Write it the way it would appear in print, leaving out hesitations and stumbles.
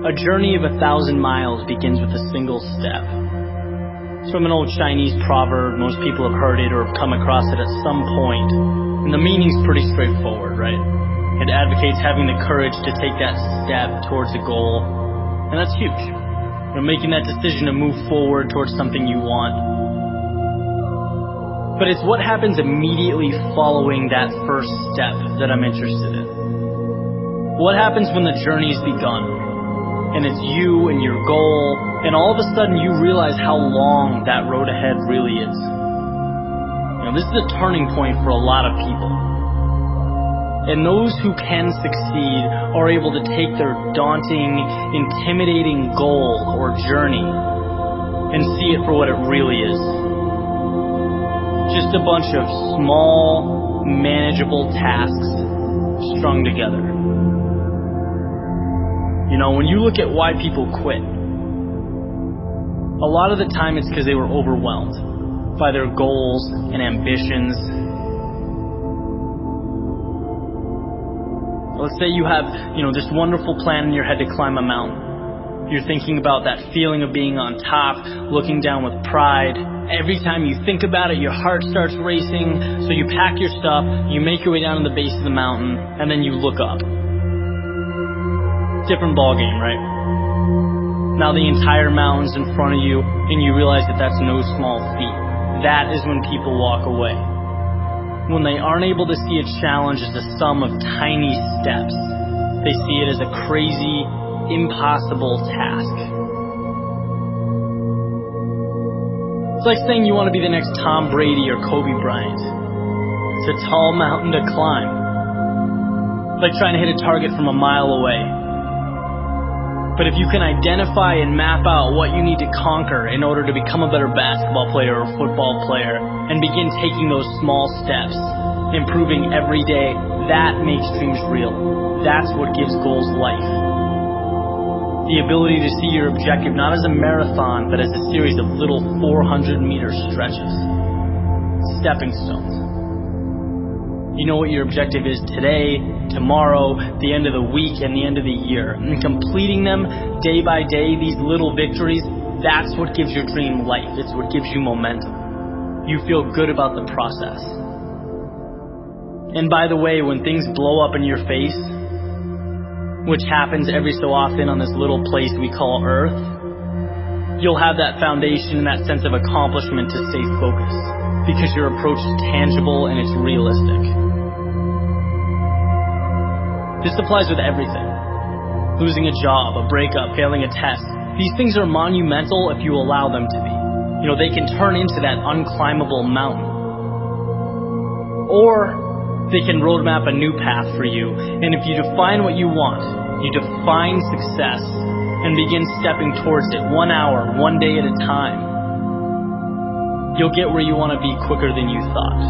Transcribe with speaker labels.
Speaker 1: A journey of 1,000 miles begins with a single step. It's from an old Chinese proverb. Most people have heard it or have come across it at some point. And the meaning's pretty straightforward, right? It advocates having the courage to take that step towards a goal. And that's huge. Making that decision to move forward towards something you want. But it's what happens immediately following that first step that I'm interested in. What happens when the journey's begun? And it's you and your goal, and all of a sudden you realize how long that road ahead really is. This is a turning point for a lot of people. And those who can succeed are able to take their daunting, intimidating goal or journey and see it for what it really is. Just a bunch of small, manageable tasks strung together. When you look at why people quit, a lot of the time it's because they were overwhelmed by their goals and ambitions. Let's say you have, this wonderful plan in your head to climb a mountain. You're thinking about that feeling of being on top, looking down with pride. Every time you think about it, your heart starts racing. So you pack your stuff, you make your way down to the base of the mountain, and then you look up. Different ball game, right? Now the entire mountain's in front of you, and you realize that that's no small feat. That is when people walk away. When they aren't able to see a challenge as a sum of tiny steps, they see it as a crazy, impossible task. It's like saying you want to be the next Tom Brady or Kobe Bryant. It's a tall mountain to climb. It's like trying to hit a target from a mile away. But if you can identify and map out what you need to conquer in order to become a better basketball player or football player and begin taking those small steps, improving every day, that makes dreams real. That's what gives goals life. The ability to see your objective not as a marathon, but as a series of little 400-meter stretches. Stepping stones. You know what your objective is today, tomorrow, the end of the week, and the end of the year. And completing them day by day, these little victories, that's what gives your dream life. It's what gives you momentum. You feel good about the process. And by the way, when things blow up in your face, which happens every so often on this little place we call Earth, you'll have that foundation and that sense of accomplishment to stay focused, because your approach is tangible and it's realistic. This applies with everything. Losing a job, a breakup, failing a test. These things are monumental if you allow them to be. They can turn into that unclimbable mountain. Or they can roadmap a new path for you. And if you define what you want, you define success and begin stepping towards it 1 hour, 1 day at a time, you'll get where you want to be quicker than you thought.